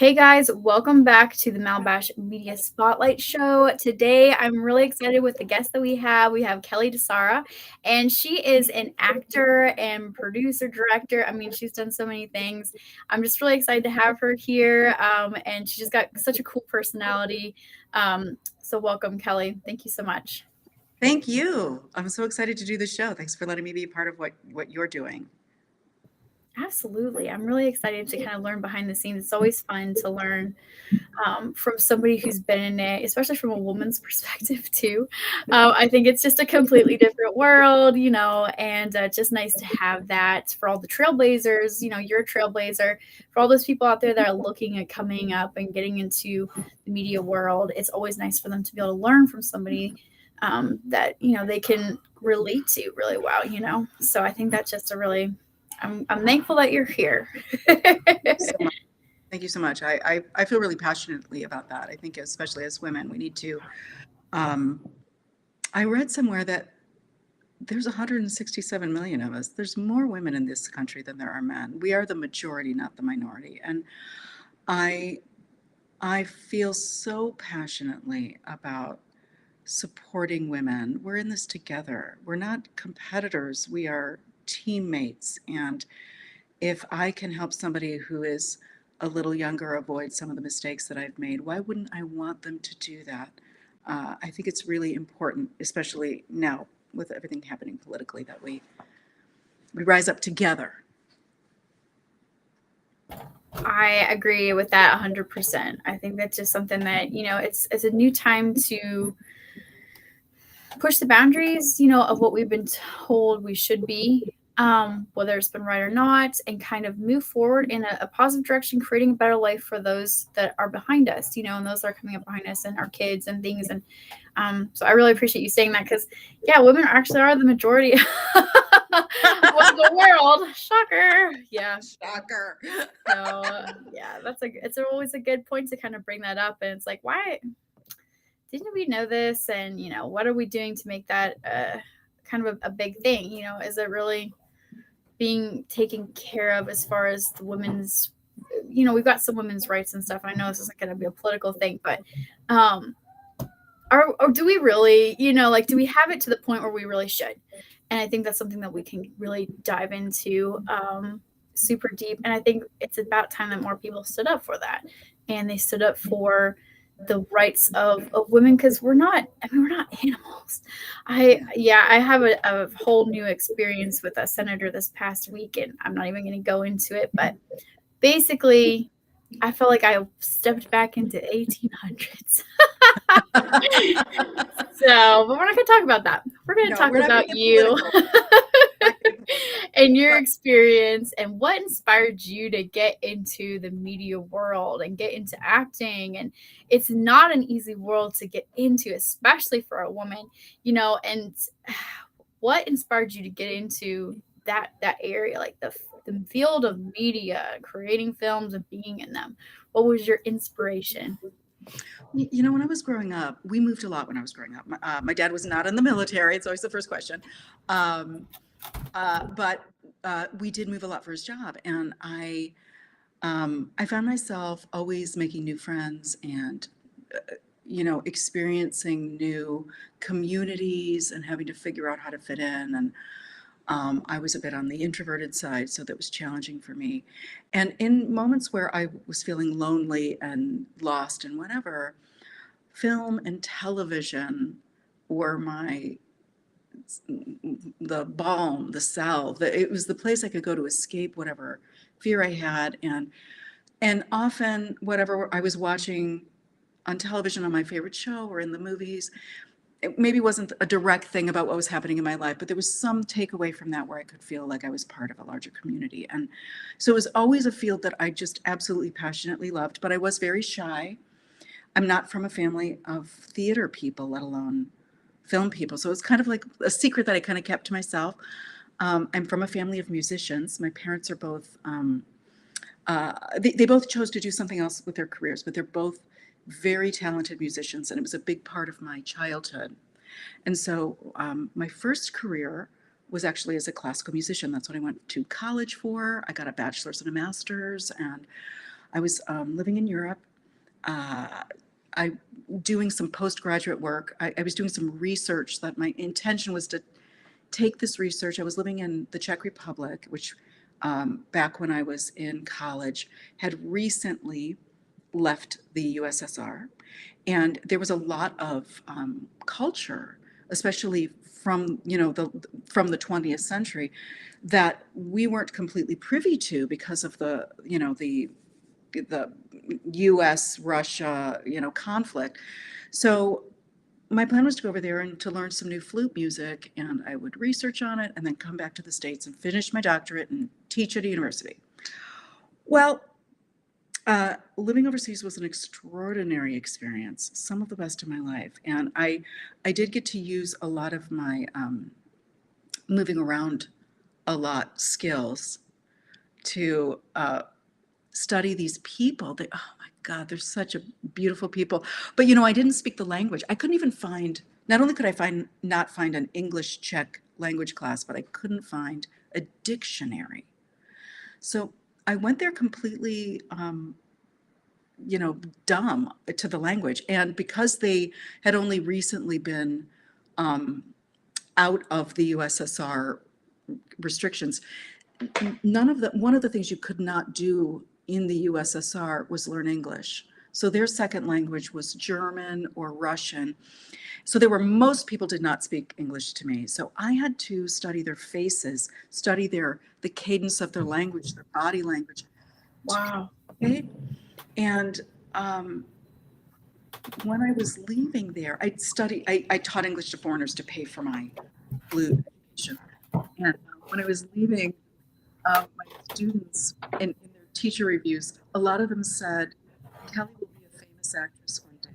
Hey guys, welcome back to the Malabash Media Spotlight Show. Today, I'm really excited with the guest that we have. We have Kelly Desarla, and she is an actor and producer, director. I mean, she's done so many things. I'm just really excited to have her here, and she just got such a cool personality. So welcome, Kelly. Thank you so much. Thank you. I'm so excited to do this show. Thanks for letting me be a part of what you're doing. Absolutely. I'm really excited to kind of learn behind the scenes. It's always fun to learn from somebody who's been in it, especially from a woman's perspective too. I think it's just a completely different world, and just nice to have that for all the trailblazers. You're a trailblazer. For all those people out there that are looking at coming up and getting into the media world, it's always nice for them to be able to learn from somebody that, they can relate to really well. So I think that's just I'm thankful that you're here. So much. Thank you so much. I feel really passionately about that. I think especially as women, we need to. Um, I read somewhere that there's 167 million of us. There's more women in this country than there are men. We are the majority, not the minority. And I I feel so passionately about supporting women. We're in this together. We're not competitors. We are teammates. And if I can help somebody who is a little younger avoid some of the mistakes that I've made, why wouldn't I want them to do that? I think it's really important, especially now with everything happening politically, that we rise up together. I agree with that 100%. I think that's just something that, it's a new time to push the boundaries, of what we've been told we should be, whether it's been right or not, and kind of move forward in a positive direction, creating a better life for those that are behind us, and those that are coming up behind us and our kids and things. And so I really appreciate you saying that because, yeah, women actually are the majority of the world. Shocker. Yeah. Shocker. So yeah, it's always a good point to kind of bring that up. And it's like, why didn't we know this? And what are we doing to make that kind of a big thing? Is it really being taken care of as far as the women's? We've got some women's rights and stuff. I know this isn't going to be a political thing, but or do we really? Like, do we have it to the point where we really should? And I think that's something that we can really dive into super deep. And I think it's about time that more people stood up for that. And they stood up for the rights of women because we're not animals. I have a whole new experience with a senator this past week, and I'm not even going to go into it, but basically I felt like I stepped back into 1800s. So, but we're not going to talk about that. We're going to talk about you and your experience and what inspired you to get into the media world and get into acting. And it's not an easy world to get into, especially for a woman, and what inspired you to get into that area, like the field of media, creating films and being in them? What was your inspiration? When I was growing up, we moved a lot when I was growing up. My dad was not in the military. It's always the first question. But we did move a lot for his job. And I found myself always making new friends and, experiencing new communities and having to figure out how to fit in. And I was a bit on the introverted side, so that was challenging for me. And in moments where I was feeling lonely and lost and whatever, film and television were the balm, the salve. It was the place I could go to escape whatever fear I had. And often whatever I was watching on television on my favorite show or in the movies, it maybe wasn't a direct thing about what was happening in my life, but there was some takeaway from that where I could feel like I was part of a larger community. And so it was always a field that I just absolutely passionately loved, but I was very shy. I'm not from a family of theater people, let alone film people. So it's kind of like a secret that I kind of kept to myself. I'm from a family of musicians. My parents are both, they both chose to do something else with their careers, but they're both very talented musicians. And it was a big part of my childhood. And so my first career was actually as a classical musician. That's what I went to college for. I got a bachelor's and a master's. And I was living in Europe. I doing some postgraduate work. I was doing some research that my intention was to take this research. I was living in the Czech Republic, which back when I was in college had recently left the USSR. And there was a lot of culture, especially from, from the 20th century, that we weren't completely privy to because of the US Russia, conflict. So my plan was to go over there and to learn some new flute music, and I would research on it and then come back to the States and finish my doctorate and teach at a university. Well, living overseas was an extraordinary experience, some of the best of my life. And I did get to use a lot of my moving around a lot skills to study these people. Oh my God, they're such a beautiful people. But I didn't speak the language. I couldn't even find, not only could I not find an English Czech language class, but I couldn't find a dictionary. So I went there completely, dumb to the language. And because they had only recently been out of the USSR restrictions, one of the things you could not do in the USSR was learn English. So their second language was German or Russian. So most people did not speak English to me. So I had to study their faces, study the cadence of their language, their body language. Wow. And when I was leaving there, I taught English to foreigners to pay for my flute education. And when I was leaving, my students in their teacher reviews, a lot of them said, Kelly will be a famous actress one day.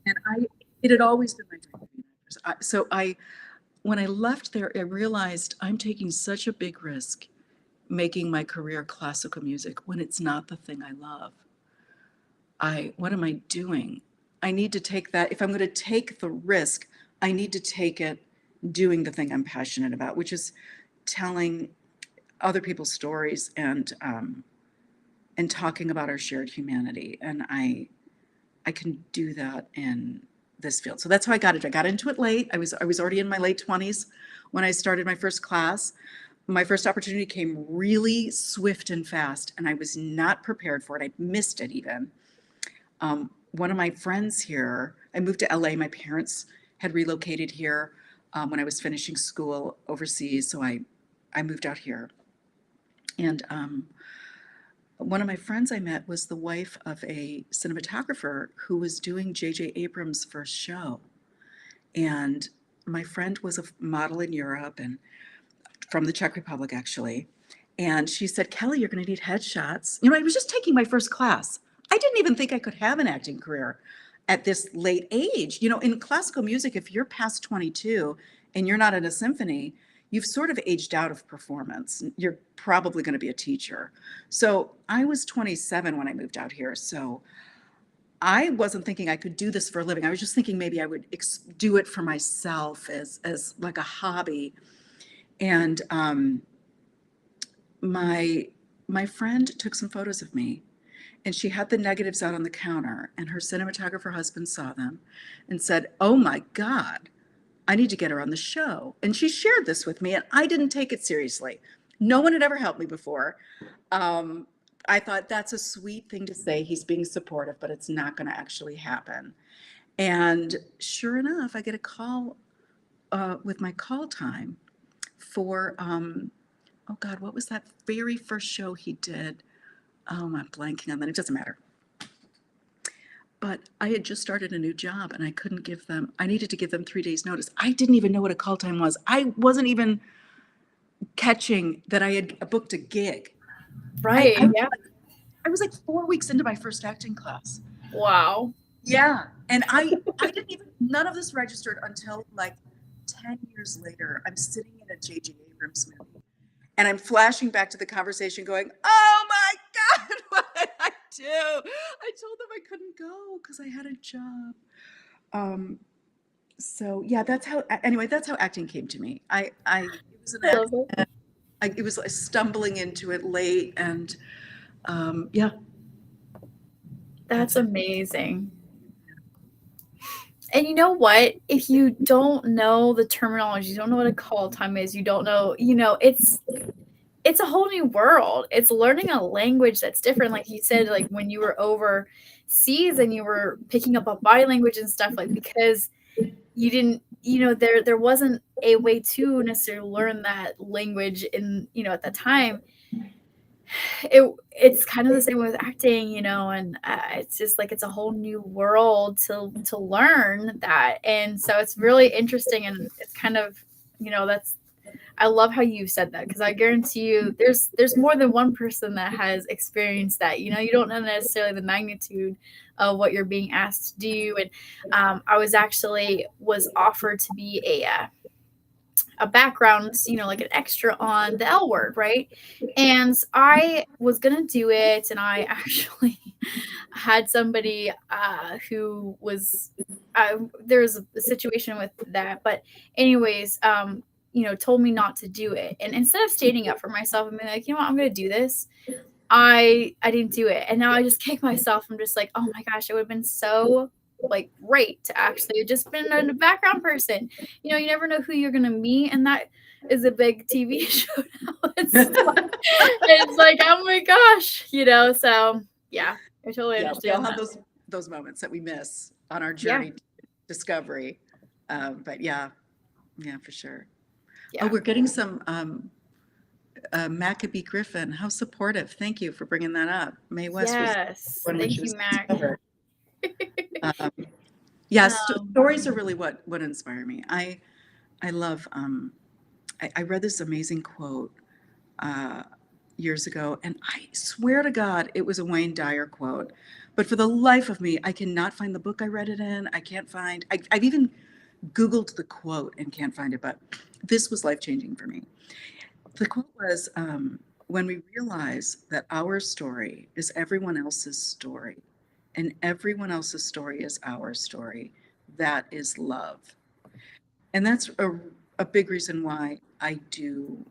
And it had always been my dream to be an actress. When I left there, I realized I'm taking such a big risk making my career classical music when it's not the thing I love. What am I doing? I need to take that. If I'm going to take the risk, I need to take it doing the thing I'm passionate about, which is telling other people's stories and talking about our shared humanity. And I can do that in this field. So that's how I got it. I got into it late. I was already in my late 20s when I started my first class. My first opportunity came really swift and fast, and I was not prepared for it. I missed it even. One of my friends here, I moved to LA. My parents had relocated here when I was finishing school overseas. So I moved out here. And one of my friends I met was the wife of a cinematographer who was doing J.J. Abrams' first show. And my friend was a model in Europe and from the Czech Republic, actually. And she said, Kelly, you're going to need headshots. I was just taking my first class. I didn't even think I could have an acting career at this late age. In classical music, if you're past 22 and you're not in a symphony, you've sort of aged out of performance. You're probably going to be a teacher. So I was 27 when I moved out here. So I wasn't thinking I could do this for a living. I was just thinking maybe I would do it for myself as like a hobby. And my friend took some photos of me, and she had the negatives out on the counter, and her cinematographer husband saw them and said, oh my God, I need to get her on the show. And she shared this with me, and I didn't take it seriously. No one had ever helped me before. I thought that's a sweet thing to say. He's being supportive, but it's not going to actually happen. And sure enough, I get a call with my call time for, oh God, what was that very first show he did? Oh, I'm blanking on that. It doesn't matter. But I had just started a new job, and I needed to give them 3 days notice. I didn't even know what a call time was. I wasn't even catching that I had booked a gig. Right. I was like 4 weeks into my first acting class. Wow. Yeah. And I didn't even, none of this registered until like 10 years later. I'm sitting in a J.J. Abrams movie, and I'm flashing back to the conversation going, oh my God, what did I do? I told them I couldn't go because I had a job. So yeah, that's how acting came to me. It was an accident. It was like stumbling into it late, and yeah. That's amazing. And you know what? If you don't know the terminology, you don't know what a call time is, you don't know, it's a whole new world. It's learning a language that's different. Like you said, like when you were overseas and you were picking up on body language and stuff, like because you didn't, there wasn't a way to necessarily learn that language in, at that time. It's kind of the same with acting, and it's just like it's a whole new world to learn that, and so it's really interesting, and it's kind of, that's I love how you said that because I guarantee you there's more than one person that has experienced that. You don't know necessarily the magnitude of what you're being asked to do, and I was offered to be a background, like an extra on the L Word, right? And I was gonna do it, and I actually had somebody who was there was a situation with that, but anyways, told me not to do it, and instead of standing up for myself and being like, I'm gonna do this, I didn't do it, and now I just kick myself. I'm just like, oh my gosh, it would have been so like great to actually have just been a background person. You never know who you're gonna meet, and that is a big TV show now. It's like, oh my gosh, So yeah, I totally Yeah, we all understand have that. those moments that we miss on our Yeah, journey to discovery. But yeah, for sure. Oh, yeah. we're getting some Maccabee Griffin. How supportive. Thank you for bringing that up. Mae West was Yes. one when Thank she you, was Mac. discovered. Um, yeah, Um, stories are really what inspire me. I love. I read this amazing quote uh, years ago, and I swear to God it was a Wayne Dyer quote. But for the life of me, I cannot find the book I read it in. I can't find. I've even Googled the quote and can't find it. But this was life changing for me. The quote was, when we realize that our story is everyone else's story and everyone else's story is our story, that is love. And that's a big reason why I do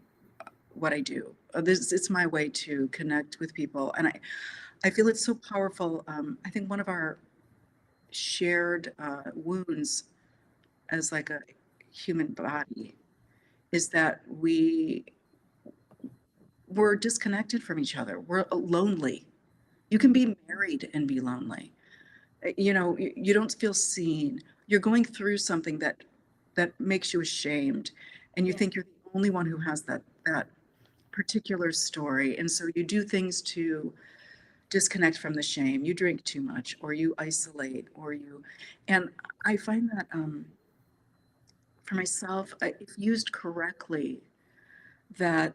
what I do. It's my way to connect with people. And I feel it's so powerful. I think one of our shared wounds as like a human body is that we're disconnected from each other. We're lonely. You can be married and be lonely. You don't feel seen. You're going through something that makes you ashamed, and you yeah. think you're the only one who has that particular story. And so you do things to disconnect from the shame. You drink too much, or you isolate, and I find that for myself, if used correctly, that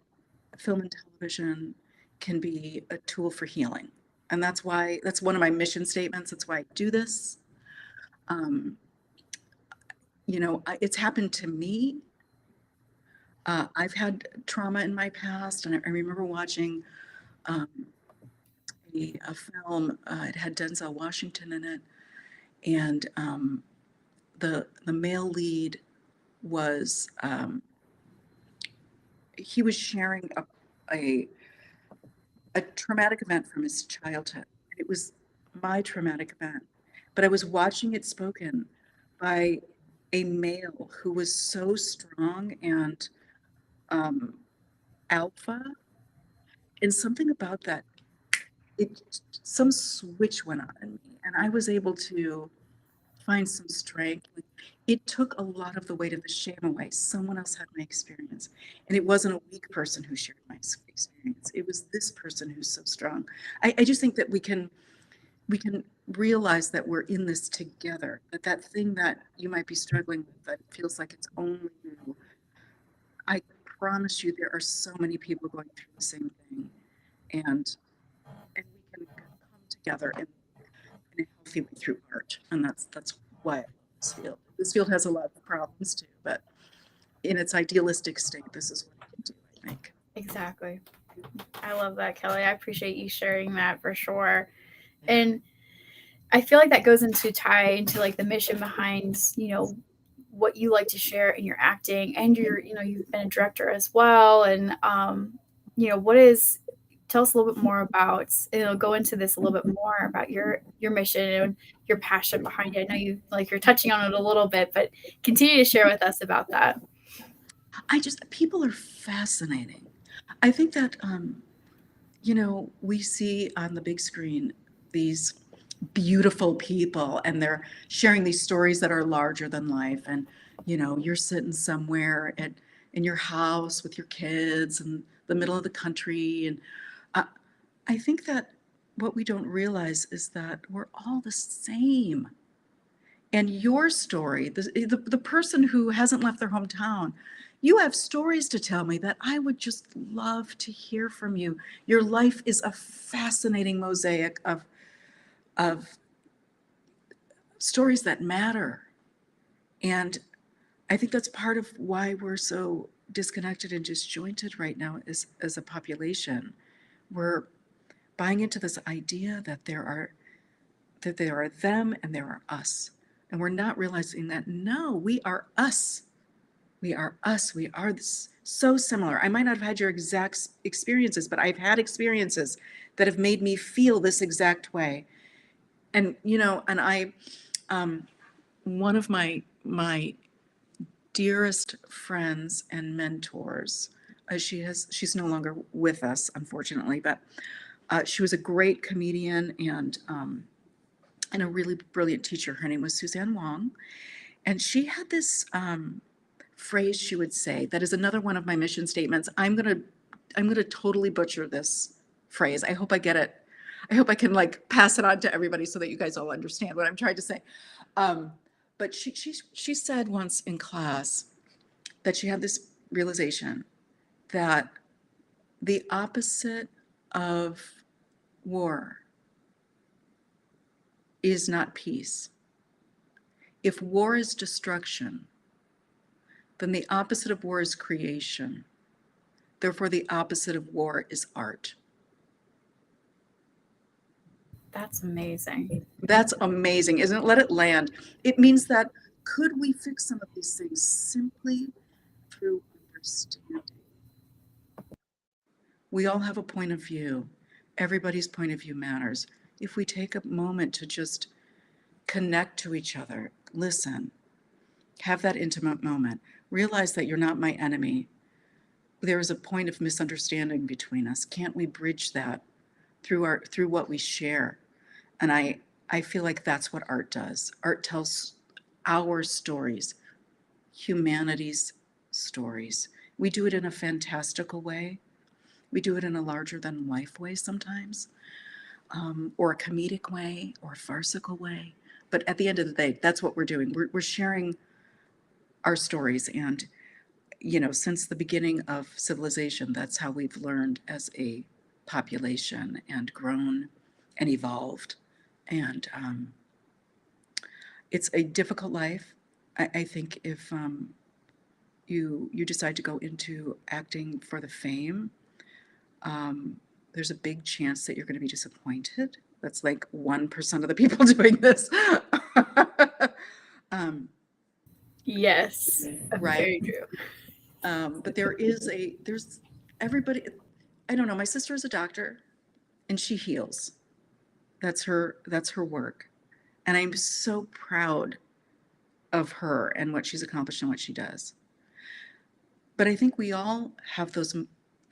film and television can be a tool for healing. And that's one of my mission statements. That's why I do this. Um, it's happened to me. I've had trauma in my past, and I remember watching um, a film. It had Denzel Washington in it, and the male lead was he was sharing a a traumatic event from his childhood. It was my traumatic event, but I was watching it spoken by a male who was so strong and um, alpha, and something about that, some switch went on in me, and I was able to find some strength. Like, it took a lot of the weight of the shame away. Someone else had my experience, and it wasn't a weak person who shared my experience. It was this person who's so strong. I just think that we can realize that we're in this together. That thing that you might be struggling with that feels like it's only you. I promise you, there are so many people going through the same thing, and we can come together in a healthy way through art. And that's why I love this field. This field has a lot of problems too, but in its idealistic state, this is what it can do, I think. Exactly. I love that, Kelly. I appreciate you sharing that for sure. Yeah. And I feel like that goes into tie into like the mission behind, what you like to share in your acting, and you've been a director as well. And, what is tell us a little bit more about, go into this a little bit more about your mission and your passion behind it. I know you're touching on it a little bit, but continue to share with us about that. People are fascinating. I think that, we see on the big screen these beautiful people, and they're sharing these stories that are larger than life. And, you're sitting somewhere in your house with your kids in the middle of the country. And I think that what we don't realize is that we're all the same. And your story, the person who hasn't left their hometown, you have stories to tell me that I would just love to hear from you. Your life is a fascinating mosaic of stories that matter. And I think that's part of why we're so disconnected and disjointed right now as a population. We're buying into this idea that there are them and there are us. And we're not realizing that, no, we are us. We are us. We are so similar. I might not have had your exact experiences, but I've had experiences that have made me feel this exact way. And, one of my dearest friends and mentors, she's no longer with us, unfortunately, but she was a great comedian and a really brilliant teacher. Her name was Suzanne Wong. And she had this phrase she would say that is another one of my mission statements. I'm gonna totally butcher this phrase. I hope I get it. I hope I can pass it on to everybody so that you guys all understand what I'm trying to say. But she said once in class that she had this realization that the opposite of war is not peace. If war is destruction, then the opposite of war is creation. Therefore, the opposite of war is art. That's amazing. That's amazing, isn't it? Let it land. It means that could we fix some of these things simply through understanding? We all have a point of view. Everybody's point of view matters. If we take a moment to just connect to each other, listen, have that intimate moment, realize that you're not my enemy. There is a point of misunderstanding between us. Can't we bridge that through what we share? And I feel like that's what art does. Art tells our stories, humanity's stories. We do it in a fantastical way. We do it in a larger than life way sometimes, or a comedic way, or a farcical way. But at the end of the day, that's what we're doing. We're sharing our stories. And, since the beginning of civilization, that's how we've learned as a population and grown and evolved. And it's a difficult life. I think if you decide to go into acting for the fame, there's a big chance that you're going to be disappointed. That's like 1% of the people doing this. Yes, Right. very true. But there's everybody. I don't know. My sister is a doctor, and she heals. That's her work, and I'm so proud of her and what she's accomplished and what she does. But I think we all have those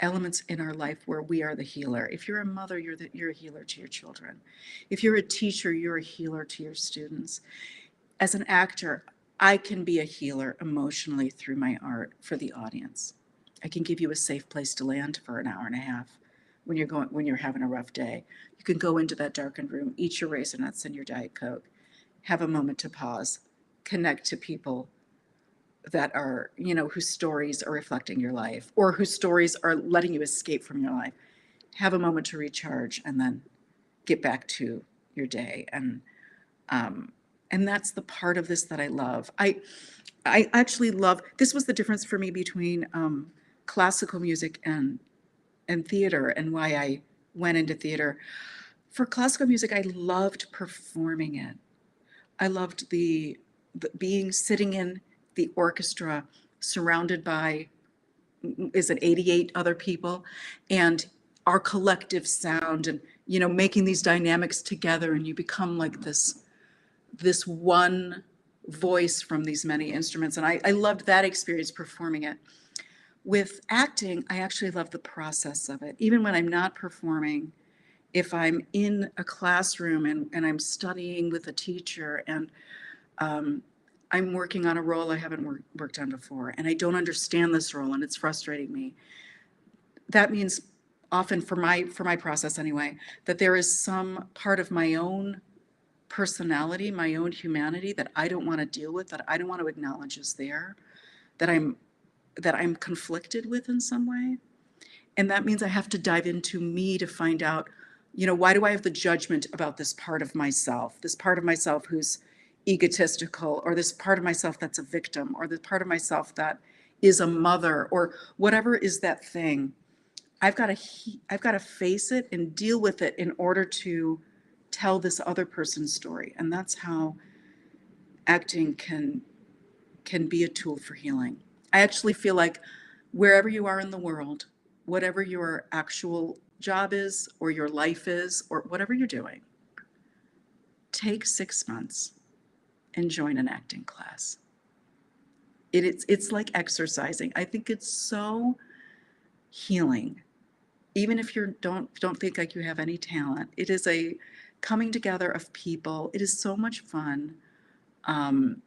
elements in our life where we are the healer. If you're a mother, you're a healer to your children. If you're a teacher, you're a healer to your students. As an actor, I can be a healer emotionally through my art for the audience. I can give you a safe place to land for an hour and a half when you're having a rough day. You can go into that darkened room, eat your raisin nuts and your Diet Coke, have a moment to pause, connect to people that are, whose stories are reflecting your life or whose stories are letting you escape from your life. Have a moment to recharge and then get back to your day. And that's the part of this that I love. I actually love, this was the difference for me between classical music and theater, and why I went into theater. For classical music, I loved performing it. I loved the sitting in the orchestra surrounded by, is it 88 other people? And our collective sound, and making these dynamics together, and you become like this one voice from these many instruments. And I loved that experience performing it. With acting, I actually love the process of it. Even when I'm not performing, if I'm in a classroom and I'm studying with a teacher, and I'm working on a role I haven't worked on before, and I don't understand this role and it's frustrating me, that means often, for my process anyway, that there is some part of my own personality, my own humanity, that I don't want to deal with, that I don't want to acknowledge is there, that I'm conflicted with in some way. And that means I have to dive into me to find out, why do I have the judgment about this part of myself who's egotistical, or this part of myself that's a victim, or this part of myself that is a mother, or whatever is that thing. I've got to face it and deal with it in order to tell this other person's story. And that's how acting can be a tool for healing. I actually feel like wherever you are in the world, whatever your actual job is, or your life is, or whatever you're doing, take 6 months and join an acting class. It's like exercising. I think it's so healing. Even if you don't think like you have any talent, it is a coming together of people. It is so much fun. And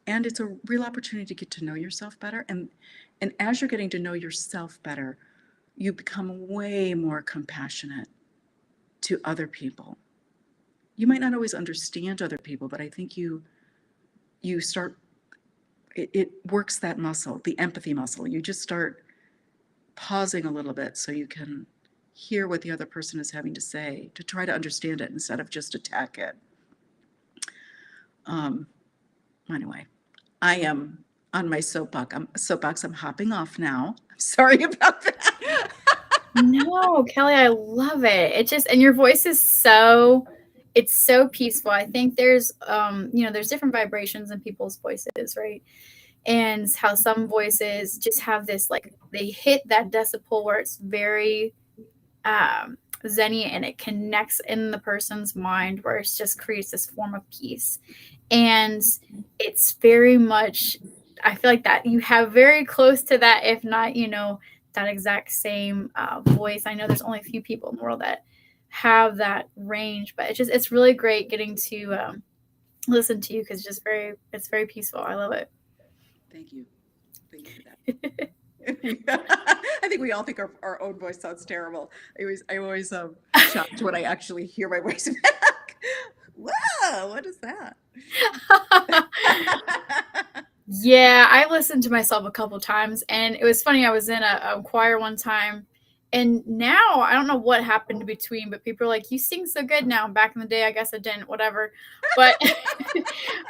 it's a real opportunity to get to know yourself better. And as you're getting to know yourself better, you become way more compassionate to other people. You might not always understand other people, but I think you start, it works that muscle, the empathy muscle. You just start pausing a little bit so you can hear what the other person is having to say, to try to understand it instead of just attack it. Anyway, I am on my soapbox. I'm hopping off now. I'm sorry about that. No, Kelly, I love it. It just, and your voice is it's so peaceful. I think there's, there's different vibrations in people's voices, right? And how some voices just have this, like, they hit that decibel where it's very zenny, and it connects in the person's mind, where it just creates this form of peace. And it's very much, I feel like that you have very close to that, if not, that exact same voice. I know there's only a few people in the world that have that range, but it's really great getting to listen to you, because it's very peaceful. I love it. Thank you for that. I think we all think our own voice sounds terrible. I always shocked when I actually hear my voice back. Whoa, what is that? Yeah, I listened to myself a couple times, and it was funny. I was in a choir one time, and now I don't know what happened in between, but people are like, "You sing so good now." Back in the day, I guess I didn't, whatever. But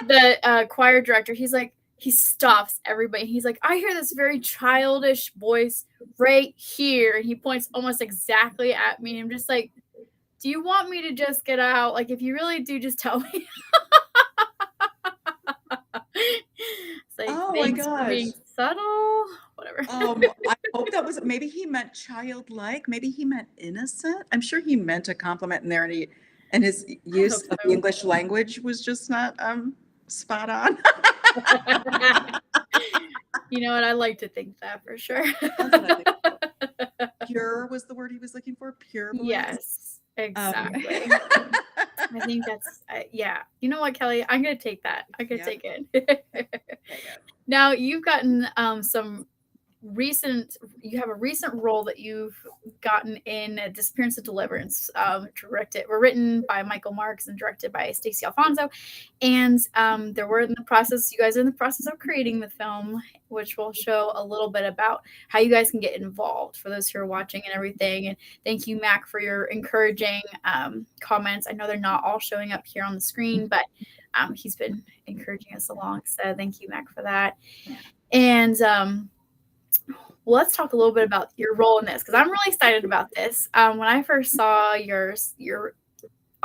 the choir director, he's like, he stops everybody. He's like, "I hear this very childish voice right here," and he points almost exactly at me. I'm just like, "Do you want me to just get out? Like, if you really do, just tell me." It's like, Oh my thanks for being gosh. subtle, whatever. I hope that was, maybe he meant childlike, maybe he meant innocent. I'm sure he meant a compliment in there, and his use of the English language was just not spot on. You know what? I like to think that, for sure. That's what I think. Pure was the word he was looking for. Pure voice. Yes, exactly. I think that's, yeah. You know what, Kelly? I'm going to take that. I'm going to take it. Now, you've gotten you have a recent role that you've gotten in Disappearance of Deliverance, written by Michael Marks and directed by Stacey Alfonso. And you guys are in the process of creating the film, which will show a little bit about how you guys can get involved for those who are watching and everything. And thank you, Mac, for your encouraging comments. I know they're not all showing up here on the screen, but he's been encouraging us along. So thank you, Mac, for that. And let's talk a little bit about your role in this, because I'm really excited about this. When I first saw your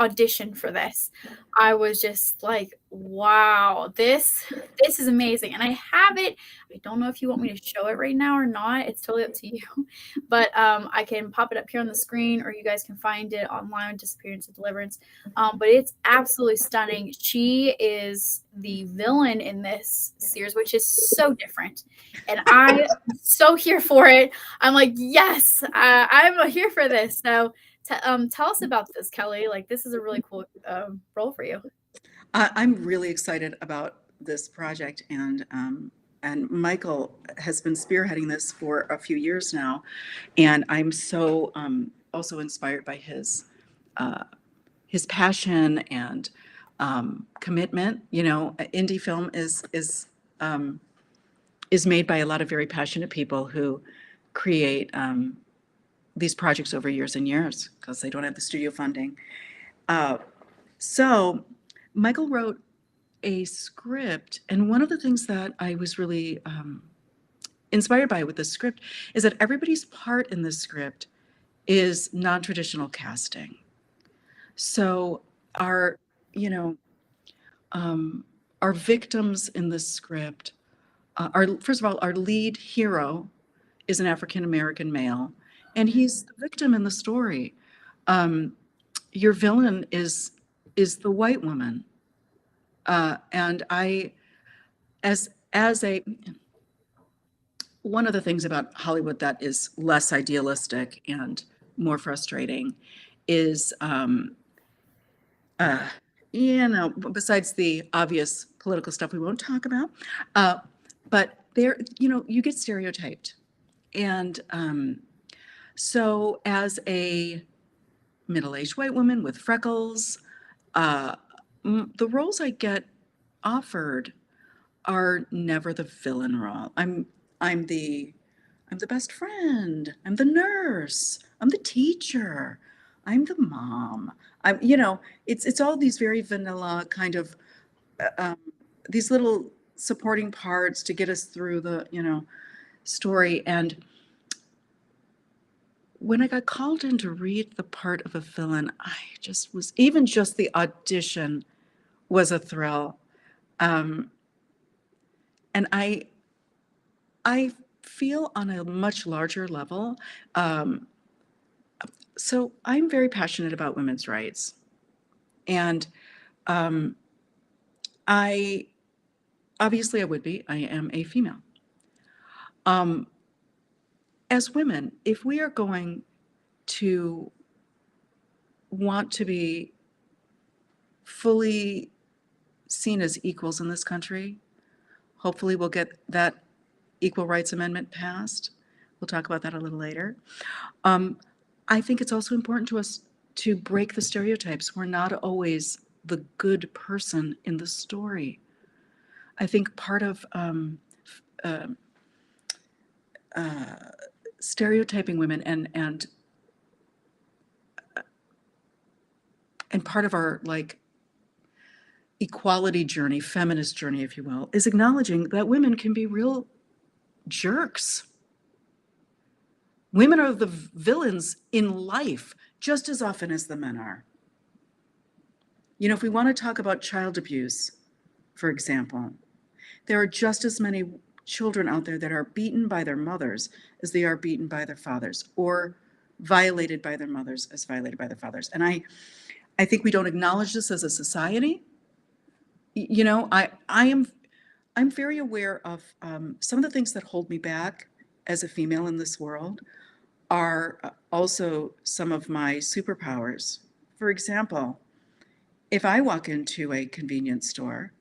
auditioned for this, I was just like, wow, this is amazing. And I have it. I don't know if you want me to show it right now or not. It's totally up to you. But I can pop it up here on the screen, or you guys can find it online, Disappearance of Deliverance. But it's absolutely stunning. She is the villain in this series, which is so different. And I'm so here for it. I'm like, yes, I'm here for this. So tell us about this, Kelly. Like, this is a really cool role for you. I'm really excited about this project, and Michael has been spearheading this for a few years now, and I'm so also inspired by his passion and commitment. You know, indie film is made by a lot of very passionate people who create these projects over years and years because they don't have the studio funding. So Michael wrote a script, and one of the things that I was really inspired by with this script is that everybody's part in this script is non-traditional casting. So our, you know, our victims in this script, first of all, our lead hero is an African American male, and he's the victim in the story. Your villain is the white woman, and I, as a one of the things about Hollywood that is less idealistic and more frustrating is, besides the obvious political stuff we won't talk about, but there, you get stereotyped. And so as a middle-aged white woman with freckles, the roles I get offered are never the villain role. I'm the I'm the best friend. I'm the nurse. I'm the teacher. I'm the mom. It's all these very vanilla kind of these little supporting parts to get us through the story. And when I got called in to read the part of a villain, I just was, even just the audition was a thrill. And I feel on a much larger level. So I'm very passionate about women's rights. And I obviously I would be. I am a female. As women, if we are going to want to be fully seen as equals in this country, hopefully we'll get that Equal Rights Amendment passed. We'll talk about that a little later. I think it's also important to us to break the stereotypes. We're not always the good person in the story. I think part of stereotyping women and part of our equality journey, feminist journey, if you will, is acknowledging that women can be real jerks. Women are the villains in life just as often as the men are. If we want to talk about child abuse, for example, there are just as many children out there that are beaten by their mothers as they are beaten by their fathers, or violated by their mothers as violated by their fathers. And I think we don't acknowledge this as a society. I'm very aware of some of the things that hold me back as a female in this world are also some of my superpowers. For example, if I walk into a convenience store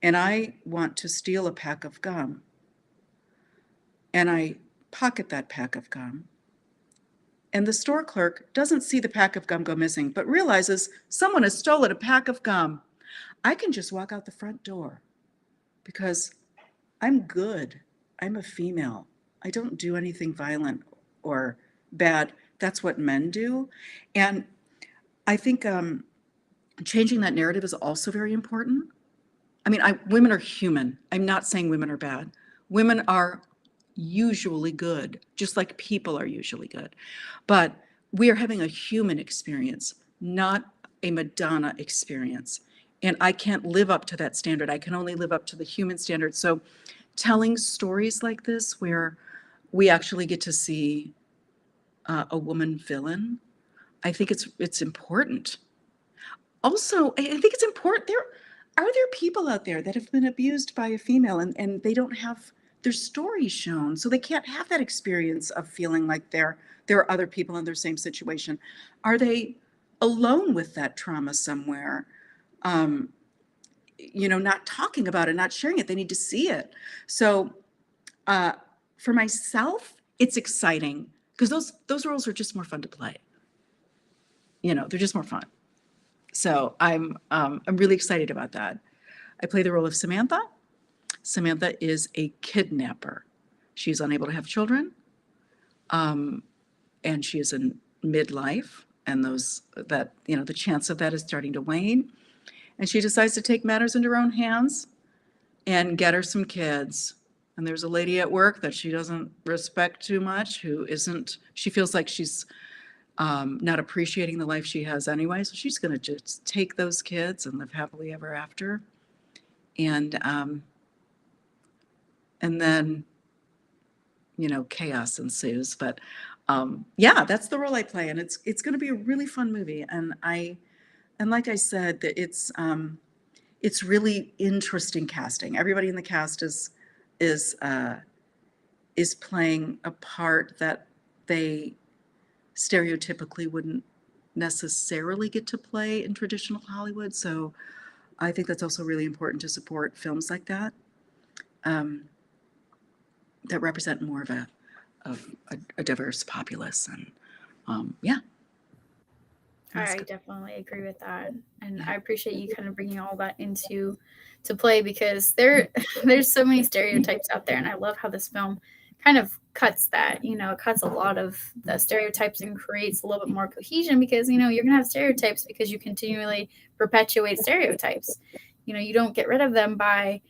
and I want to steal a pack of gum, and I pocket that pack of gum, and the store clerk doesn't see the pack of gum go missing, but realizes someone has stolen a pack of gum, I can just walk out the front door because I'm good. I'm a female. I don't do anything violent or bad. That's what men do. And I think changing that narrative is also very important. I mean, women are human. I'm not saying women are bad. Women are usually good, just like people are usually good. But we are having a human experience, not a Madonna experience. And I can't live up to that standard. I can only live up to the human standard. So telling stories like this, where we actually get to see a woman villain, I think it's important. Also, I think it's important. There people out there that have been abused by a female, and they don't have their story shown, so they can't have that experience of feeling like there are other people in their same situation. Are they alone with that trauma somewhere? Um, not talking about it, not sharing it. They need to see it. So uh, for myself, it's exciting because those roles are just more fun to play. They're just more fun. So I'm really excited about that. I play the role of Samantha. Samantha is a kidnapper. She's unable to have children, and she is in midlife, and the chance of that is starting to wane. And she decides to take matters into her own hands and get her some kids. And there's a lady at work that she doesn't respect too much, she feels like she's not appreciating the life she has anyway. So she's going to just take those kids and live happily ever after. And then, chaos ensues. But yeah, that's the role I play. And it's going to be a really fun movie. And like I said, that it's really interesting casting. Everybody in the cast is playing a part that they stereotypically wouldn't necessarily get to play in traditional Hollywood. So I think that's also really important to support films like that, that represent more of a diverse populace. And yeah. I definitely agree with that, and I appreciate you kind of bringing all that into play, because there's so many stereotypes out there, and I love how this film kind of cuts that. It cuts a lot of the stereotypes and creates a little bit more cohesion, because you're gonna have stereotypes because you continually perpetuate stereotypes. You don't get rid of them by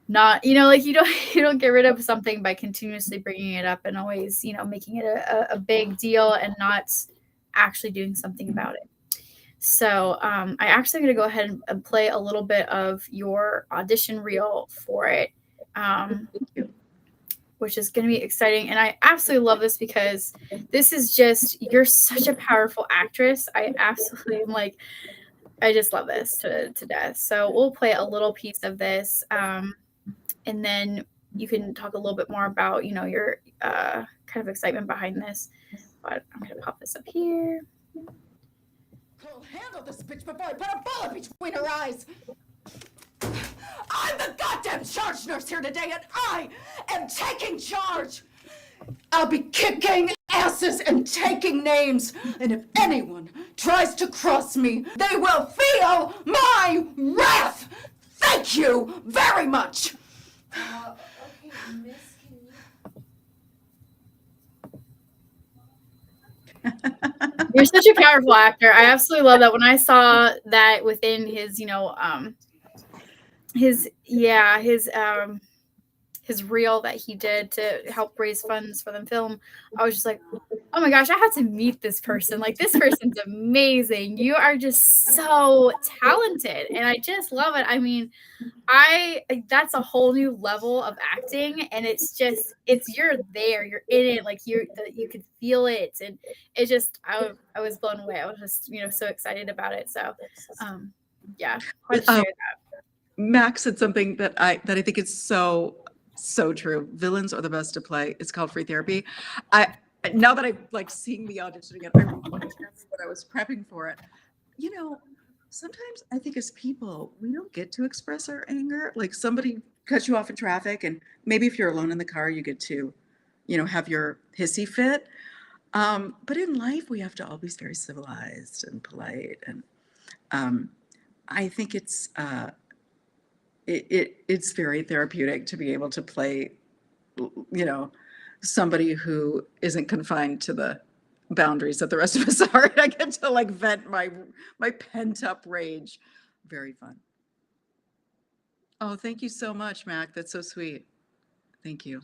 not, like, you don't get rid of something by continuously bringing it up and always making it a big deal and not actually doing something about it. So I actually going to go ahead and play a little bit of your audition reel for it, which is going to be exciting. And I absolutely love this, because this is just, you're such a powerful actress. I absolutely am like, I just love this to death. So we'll play a little piece of this, and then you can talk a little bit more about your kind of excitement behind this. But I'm going to pop this up here. I'll handle this bitch before I put a bullet between her eyes. I'm the goddamn charge nurse here today, and I am taking charge. I'll be kicking asses and taking names, and if anyone tries to cross me, they will feel my wrath. Thank you very much. Okay, miss, You're such a powerful actor. I absolutely love that. When I saw that within his, his reel that he did to help raise funds for the film, I was just like, oh my gosh, I have to meet this person. Like, this person's amazing. You are just so talented, and I just love it. I mean, that's a whole new level of acting, and you're there, you're in it, like you could feel it, and it just, I was blown away. I was just so excited about it. So yeah, wanted to share that. Max said something that I think is so true. Villains are the best to play. It's called free therapy. Now that I'm like seeing the audition again, I remember when I was prepping for it. Sometimes I think as people, we don't get to express our anger. Like, somebody cuts you off in traffic, and maybe if you're alone in the car, you get to, have your hissy fit. But in life, we have to always be very civilized and polite. And I think it's very therapeutic to be able to play, somebody who isn't confined to the boundaries that the rest of us are. I get to like vent my pent up rage. Very fun. Oh, thank you so much, Mac. That's so sweet. Thank you.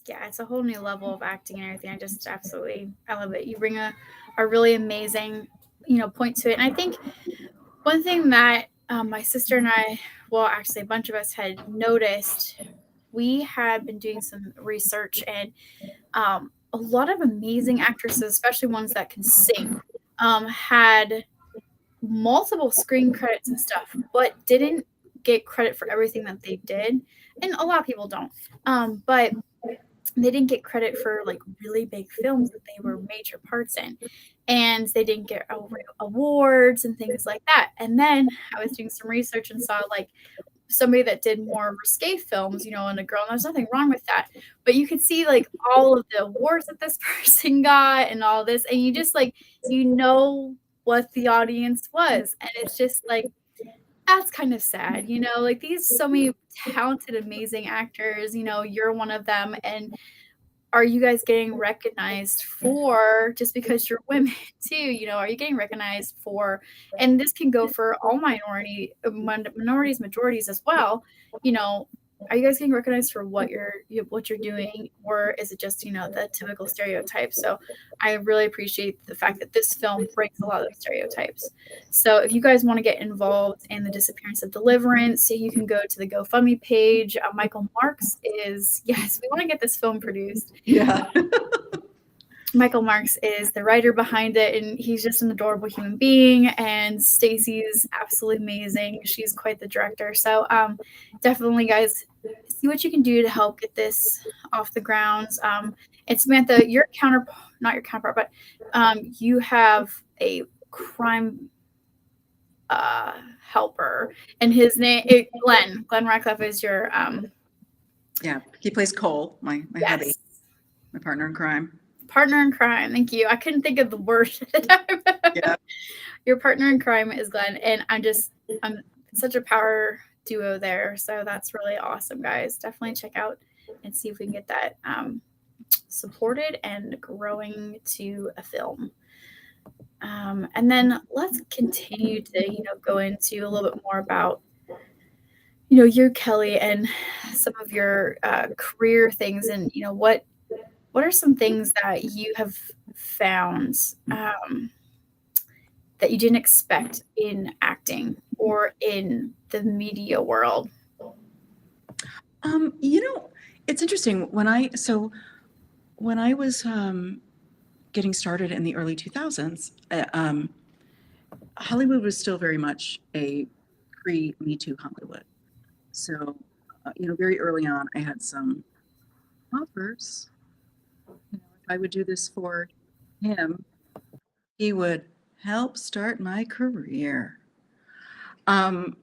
Yeah, it's a whole new level of acting and everything. I love it. You bring a really amazing point to it. And I think one thing that my sister and I, well, actually a bunch of us had noticed, we had been doing some research, and a lot of amazing actresses, especially ones that can sing, had multiple screen credits and stuff, but didn't get credit for everything that they did. And a lot of people don't. But they didn't get credit for like really big films that they were major parts in, and they didn't get awards and things like that. And then I was doing some research and saw like somebody that did more risque films, and a girl, and there's nothing wrong with that, but you could see like all of the awards that this person got and all this, and you just like what the audience was, and it's just like, that's kind of sad, like these so many talented, amazing actors, you're one of them, and are you guys getting recognized for, just because you're women too, are you getting recognized for, and this can go for all minorities, majorities as well, are you guys getting recognized for what you're doing, or is it just, the typical stereotype? So I really appreciate the fact that this film breaks a lot of those stereotypes. So if you guys want to get involved in the disappearance of Deliverance, you can go to the GoFundMe page. Michael Marks is, yes, we want to get this film produced. Yeah. Michael Marks is the writer behind it, and he's just an adorable human being. And Stacy's absolutely amazing. She's quite the director. So definitely, guys, see what you can do to help get this off the ground. And Samantha, not your counterpart, but you have a crime helper, and his name is Glenn. Glenn Radcliffe is your Yeah, he plays Cole, my yes. hubby, my partner in crime. Partner in crime. Thank you. I couldn't think of the word at the time. Yeah. Your partner in crime is Glenn, and I'm such a power duo there. So that's really awesome, guys. Definitely check out and see if we can get that supported and growing to a film. And then let's continue to go into a little bit more about you, Kelly, and some of your career things, and what are some things that you have found that you didn't expect in acting or in the media world? It's interesting. When I was getting started in the early 2000s, Hollywood was still very much a pre-Me Too Hollywood. So, very early on, I had some offers. If I would do this for him, he would help start my career. And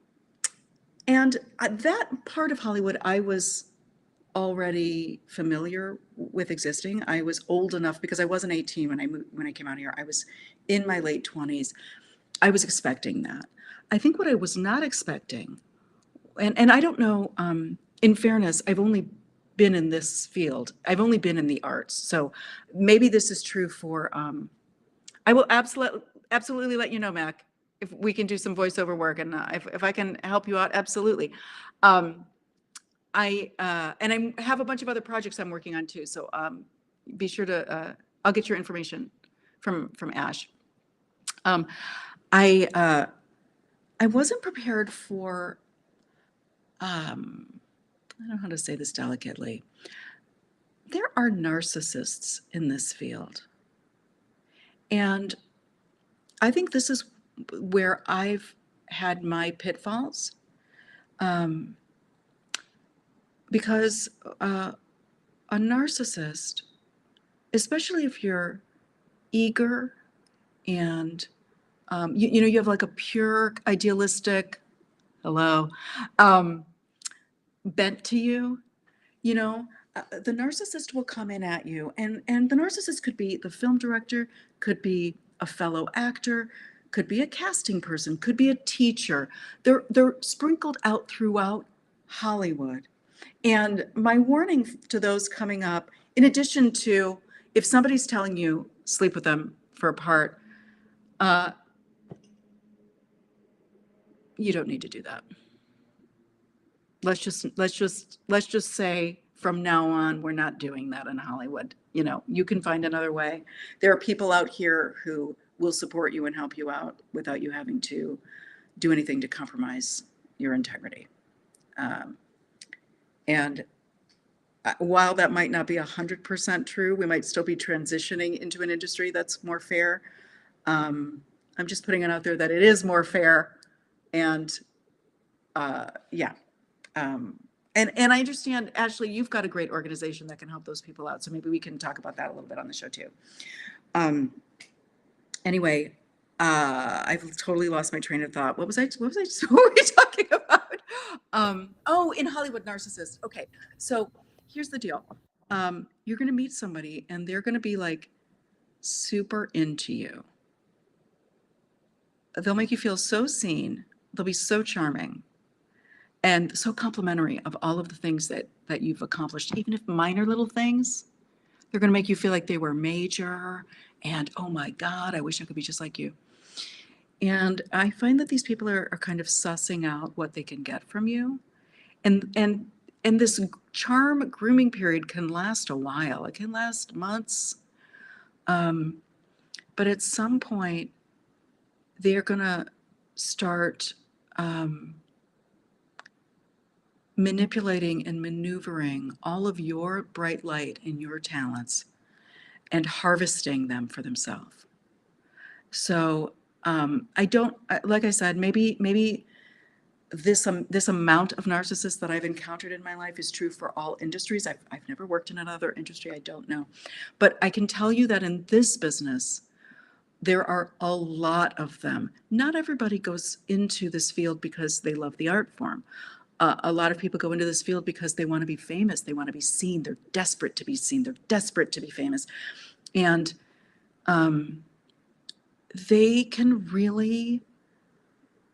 that part of Hollywood, I was already familiar with existing. I was old enough, because I wasn't 18 when I came out here. I was in my late 20s. I was expecting that. I think what I was not expecting, and I don't know, in fairness, I've only been in this field. I've only been in the arts. So maybe this is true for, I will absolutely let you know, Mac, if we can do some voiceover work, and if I can help you out, absolutely. I have a bunch of other projects I'm working on too. So be sure to, I'll get your information from Ash. I wasn't prepared for, I don't know how to say this delicately. There are narcissists in this field. And I think this is where I've had my pitfalls. Because a narcissist, especially if you're eager and you have like a pure idealistic bent to you, the narcissist will come in at you, and the narcissist could be the film director, could be a fellow actor, could be a casting person, could be a teacher. They're sprinkled out throughout Hollywood. And my warning to those coming up, in addition to, if somebody's telling you sleep with them for a part, you don't need to do that. Let's just say from now on, we're not doing that in Hollywood. You can find another way. There are people out here who will support you and help you out without you having to do anything to compromise your integrity. And while that might not be 100% true, we might still be transitioning into an industry that's more fair. I'm just putting it out there that it is more fair. And yeah. And I understand, Ashley, you've got a great organization that can help those people out. So maybe we can talk about that a little bit on the show too. Anyway, I've totally lost my train of thought. What were we talking about? Oh, in Hollywood, narcissists. Okay. So here's the deal. You're going to meet somebody and they're going to be like super into you. They'll make you feel so seen. They'll be so charming and so complimentary of all of the things that you've accomplished, even if minor little things. They're going to make you feel like they were major and, oh my God, I wish I could be just like you. And I find that these people are kind of sussing out what they can get from you. And this charm grooming period can last a while. It can last months. But at some point, they're going to start manipulating and maneuvering all of your bright light and your talents and harvesting them for themselves. So I don't, like I said, maybe this amount of narcissists that I've encountered in my life is true for all industries. I've never worked in another industry. I don't know. But I can tell you that in this business, there are a lot of them. Not everybody goes into this field because they love the art form. A lot of people go into this field because they want to be famous. They want to be seen. They're desperate to be seen. They're desperate to be famous. And they can really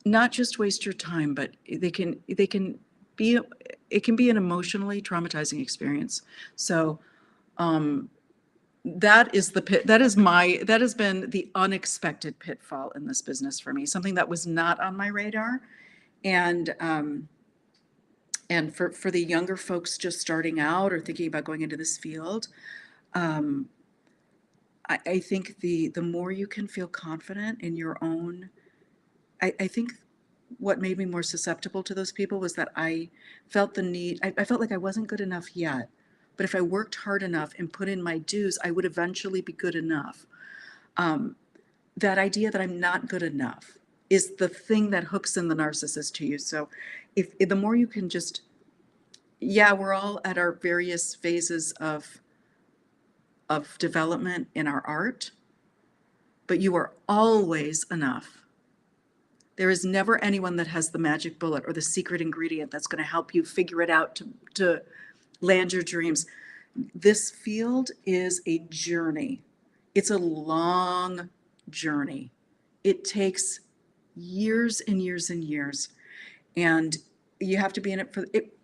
not just waste your time, but it can be an emotionally traumatizing experience. So that is the pit. That has been the unexpected pitfall in this business for me. Something that was not on my radar. And for the younger folks just starting out or thinking about going into this field, I think the more you can feel confident in your own, I think what made me more susceptible to those people was that I felt the need, I felt like I wasn't good enough yet, but if I worked hard enough and put in my dues, I would eventually be good enough. That idea that I'm not good enough is the thing that hooks in the narcissist to you. So if the more you can just, yeah, we're all at our various phases of development in our art, but you are always enough. There is never anyone that has the magic bullet or the secret ingredient that's going to help you figure it out to land your dreams. This field is a journey. It's a long journey. It takes years and years and years. And you have to be in it for it.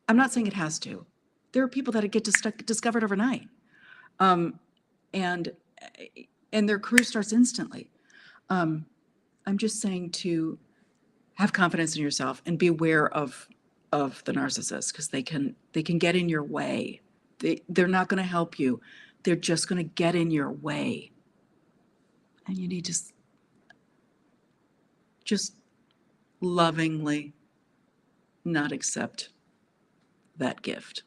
I'm not saying it has to. There are people that get discovered overnight. And their career starts instantly. I'm just saying to have confidence in yourself and be aware of the narcissist, because they can get in your way. They're not going to help you. They're just going to get in your way. And you need to just lovingly not accept that gift.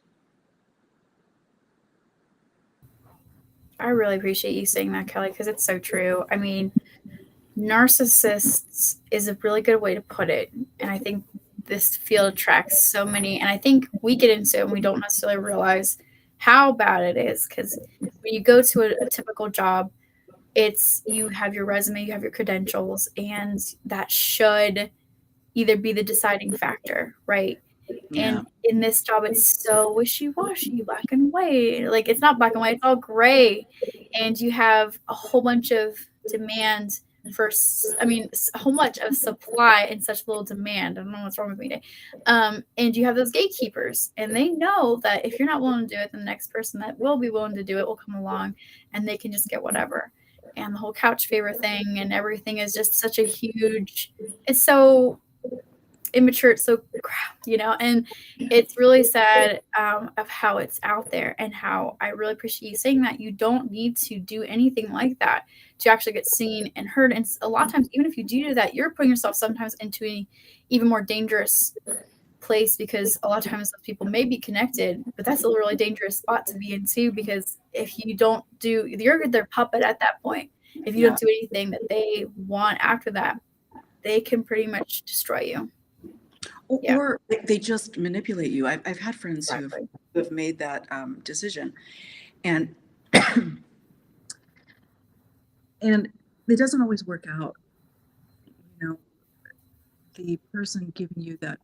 I really appreciate you saying that, Kelly, because it's so true. I mean, narcissists is a really good way to put it. And I think this field attracts so many, and I think we get into it and we don't necessarily realize how bad it is. Because when you go to a typical job, you have your resume, you have your credentials, and that should either be the deciding factor, right? Yeah. And in this job, it's so wishy-washy, black and white. Like, it's not black and white, it's all gray. And you have a whole bunch of demand a whole bunch of supply and such little demand. I don't know what's wrong with me today. And you have those gatekeepers, and they know that if you're not willing to do it, the next person that will be willing to do it will come along, and they can just get whatever. And the whole couch favor thing and everything is just such a huge, it's so immature, it's so crap, and it's really sad of how it's out there, and how I really appreciate you saying that you don't need to do anything like that to actually get seen and heard. And a lot of times, even if you do that, you're putting yourself sometimes into an even more dangerous place, because a lot of times those people may be connected, but that's a really dangerous spot to be in too, because if you don't do, you're their puppet at that point. If you don't do anything that they want after that, they can pretty much destroy you. Or they just manipulate you. I've had friends who have made that decision, and and it doesn't always work out. You know, the person giving you that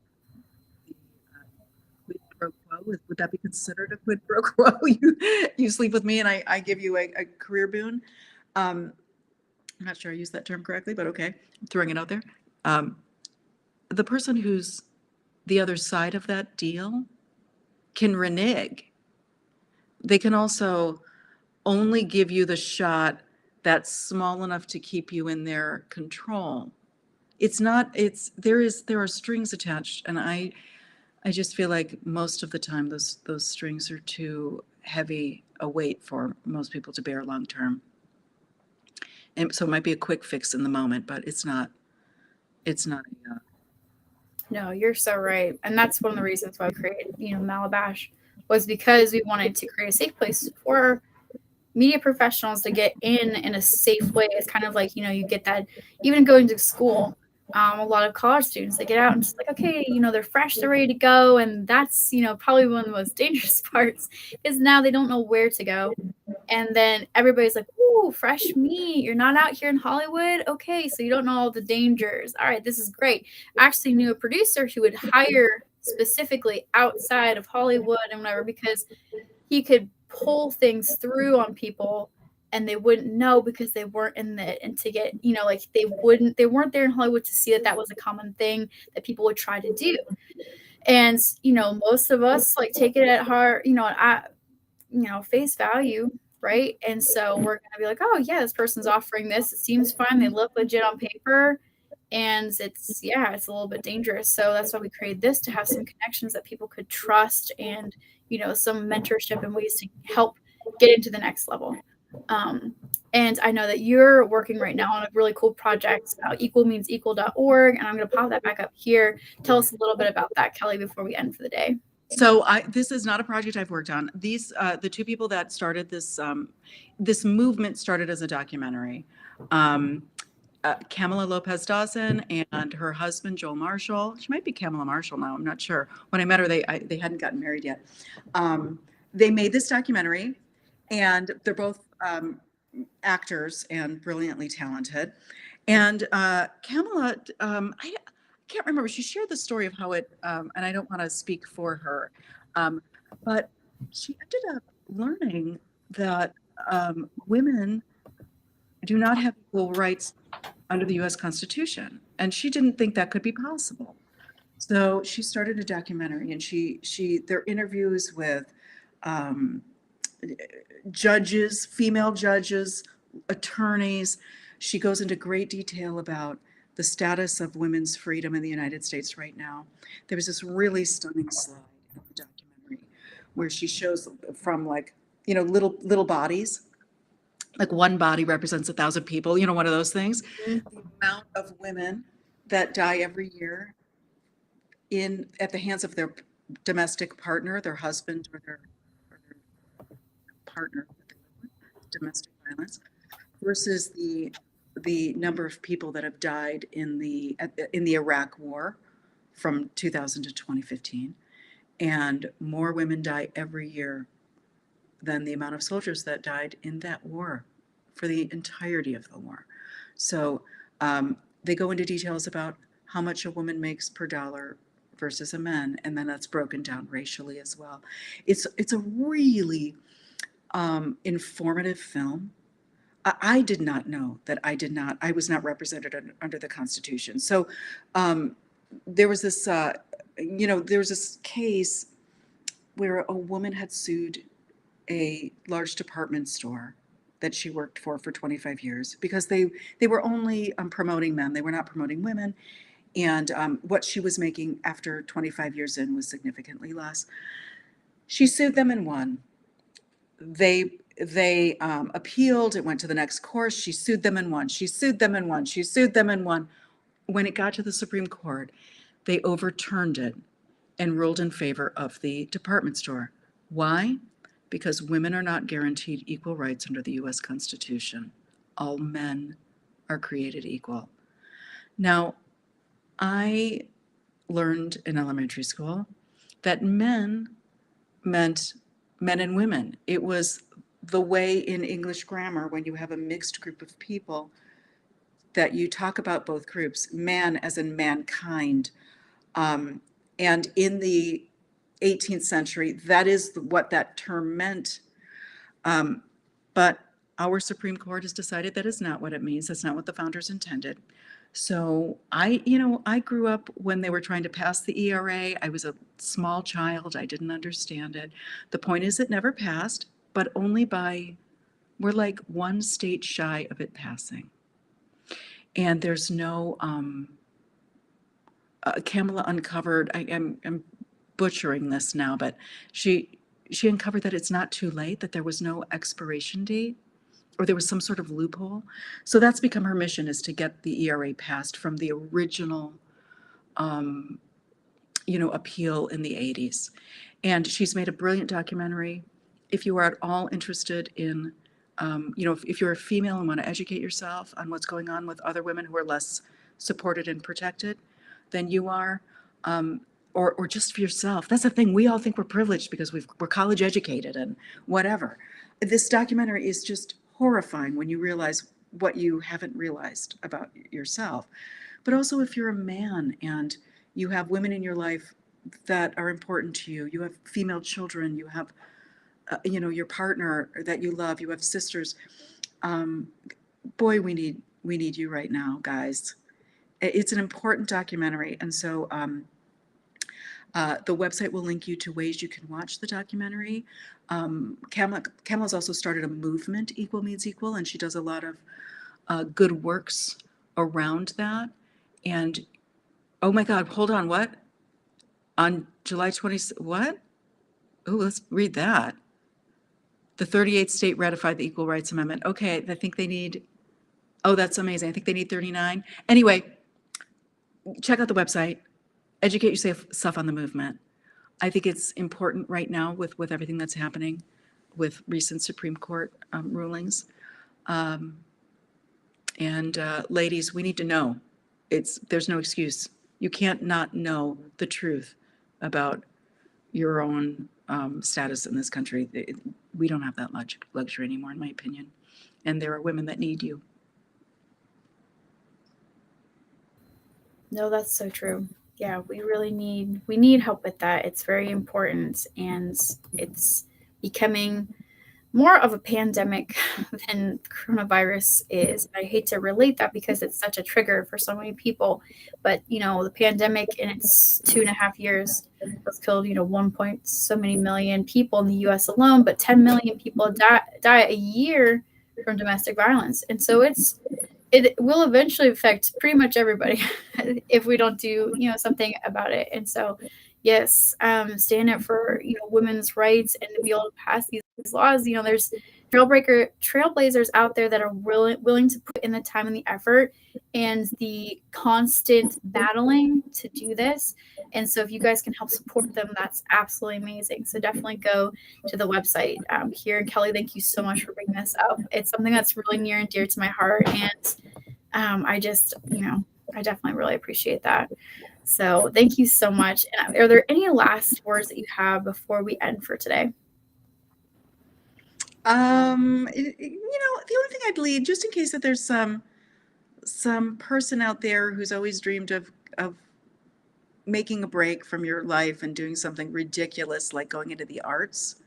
quid pro quo, would that be considered a quid pro quo? You sleep with me and I give you a career boon. I'm not sure I used that term correctly, but okay, I'm throwing it out there. The person who's the other side of that deal can renege. They can also only give you the shot that's small enough to keep you in their control. There are strings attached, and I just feel like most of the time those strings are too heavy a weight for most people to bear long term. And so it might be a quick fix in the moment, but it's not. No, you're so right. And that's one of the reasons why we created, Malabash, was because we wanted to create a safe place for media professionals to get in a safe way. It's kind of like, you get that even going to school. A lot of college students, they get out and just like, okay, they're fresh, they're ready to go. And that's, probably one of the most dangerous parts, because now they don't know where to go. And then everybody's like, ooh, fresh meat. You're not out here in Hollywood? Okay, so you don't know all the dangers. All right, this is great. I actually knew a producer who would hire specifically outside of Hollywood and whatever, because he could pull things through on people and they wouldn't know, because they weren't in it. And to get, like they weren't there in Hollywood to see that was a common thing that people would try to do. And, most of us like take it at heart, at, face value. Right. And so we're going to be like, oh, yeah, this person's offering this. It seems fine. They look legit on paper. And it's a little bit dangerous. So that's why we created this, to have some connections that people could trust, and, some mentorship and ways to help get into the next level. And I know that you're working right now on a really cool project, equalmeansequal.org. And I'm going to pop that back up here. Tell us a little bit about that, Kelly, before we end for the day. So this is not a project I've worked on. These the two people that started this this movement started as a documentary. Kamala Lopez Dawson and her husband Joel Marshall. She might be Kamala Marshall now. I'm not sure. When I met her, they hadn't gotten married yet. They made this documentary, and they're both actors and brilliantly talented. And Kamala, I can't remember. She shared the story of how it, and I don't want to speak for her, but she ended up learning that women do not have equal rights under the U.S. Constitution, and she didn't think that could be possible. So she started a documentary, and their interviews with judges, female judges, attorneys. She goes into great detail about the status of women's freedom in the United States right now. There was this really stunning slide in the documentary where she shows from little bodies, like one body represents 1,000 people, one of those things. The amount of women that die every year at the hands of their domestic partner, their husband or their partner, domestic violence, versus the number of people that have died in the Iraq War from 2000 to 2015, and more women die every year than the amount of soldiers that died in that war for the entirety of the war. So they go into details about how much a woman makes per dollar versus a man, and then that's broken down racially as well. It's a really informative film. I did not know that I was not represented under the Constitution. So there was this, there was this case where a woman had sued a large department store that she worked for 25 years because they were only promoting men. They were not promoting women. And what she was making after 25 years in was significantly less. She sued them and won. they appealed. It went to the next course. She sued them and won. She sued them and won. She sued them and won. When it got to the Supreme Court, they overturned it and ruled in favor of the department store. Why? Because women are not guaranteed equal rights under the US Constitution. All men are created equal. Now, I learned in elementary school that men meant men and women. It was the way in English grammar, when you have a mixed group of people, that you talk about both groups, man as in mankind. And in the 18th century, that is what that term meant. But our Supreme Court has decided that is not what it means. That's not what the founders intended. So I grew up when they were trying to pass the ERA. I was a small child. I didn't understand it. The point is it never passed, but only we're like one state shy of it passing. And there's no, Kamala uncovered, I'm butchering this now, but she uncovered that it's not too late, that there was no expiration date, or there was some sort of loophole. So that's become her mission, is to get the ERA passed from the original, appeal in the 80s. And she's made a brilliant documentary. If you are at all interested in, if you're a female and want to educate yourself on what's going on with other women who are less supported and protected than you are, or just for yourself. That's the thing. We all think we're privileged because we're college educated and whatever. This documentary is just horrifying when you realize what you haven't realized about yourself. But also, if you're a man and you have women in your life that are important to you, you have female children, you have your partner that you love, you have sisters. Boy, we need you right now, guys. It's an important documentary, and so the website will link you to ways you can watch the documentary. Kamala's also started a movement, Equal Means Equal, and she does a lot of good works around that. And oh my God, hold on, what? On July 20th, what? Oh, let's read that. The 38th state ratified the Equal Rights Amendment. Okay, I think they need, oh, that's amazing. I think they need 39. Anyway, check out the website, educate yourself on the movement. I think it's important right now with everything that's happening with recent Supreme Court rulings. Ladies, we need to know. There's no excuse. You can't not know the truth about your own status in this country. We don't have that luxury anymore, in my opinion. And there are women that need you. No, that's so true. Yeah, we need help with that. It's very important, and it's becoming more of a pandemic than coronavirus is. I hate to relate that because it's such a trigger for so many people. But the pandemic in its 2.5 years has killed 1 point so many million people in the U.S. alone, but 10 million people die a year from domestic violence, and so it will eventually affect pretty much everybody if we don't do something about it. And so yes, stand up for women's rights and to be able to pass these laws. There's trailblazers out there that are willing to put in the time and the effort and the constant battling to do this. And so if you guys can help support them, that's absolutely amazing. So definitely go to the website here. And Kelly, thank you so much for bringing this up. It's something that's really near and dear to my heart, and I just I definitely really appreciate that. So thank you so much. And are there any last words that you have before we end for today? The only thing I'd leave, just in case that there's some person out there who's always dreamed of making a break from your life and doing something ridiculous like going into the arts,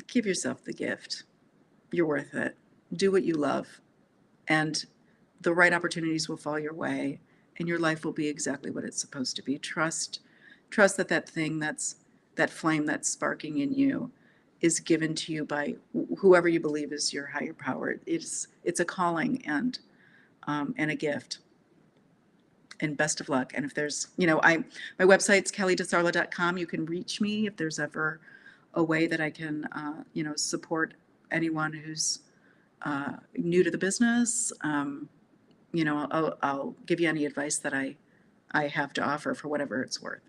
give yourself the gift. You're worth it. Do what you love, and the right opportunities will fall your way, and your life will be exactly what it's supposed to be. Trust that thing, that flame that's sparking in you, is given to you by whoever you believe is your higher power. It's a calling and a gift. And best of luck. And if there's, my website's kellydesarla.com. You can reach me if there's ever a way that I can, support anyone who's new to the business. I'll give you any advice that I have to offer for whatever it's worth.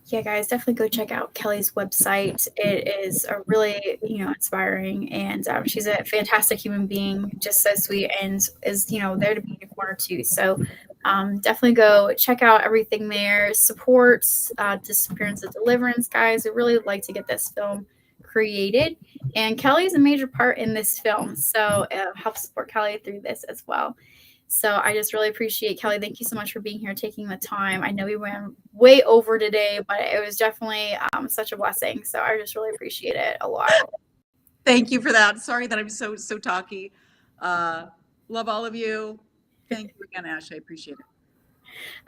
Yeah, guys, definitely go check out Kelly's website. It is a really, inspiring, and she's a fantastic human being, just so sweet, and is, there to be in your corner too. So definitely go check out everything there. Support Disappearance of Deliverance, guys. We really would like to get this film created, and Kelly is a major part in this film, so help support Kelly through this as well. So I just really appreciate, Kelly. Thank you so much for being here, taking the time. I know we went way over today, but it was definitely such a blessing. So I just really appreciate it a lot. Thank you for that. Sorry that I'm so talky. Love all of you. Thank you again, Ash. I appreciate it.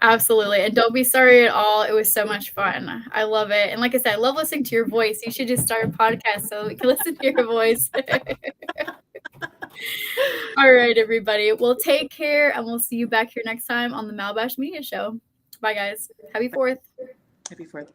Absolutely. And don't be sorry at all. It was so much fun. I love it. And like I said, I love listening to your voice. You should just start a podcast so we can listen to your voice. All right, everybody. Well, take care, and we'll see you back here next time on the Malibash Media Show. Bye, guys. Happy 4th. Happy 4th.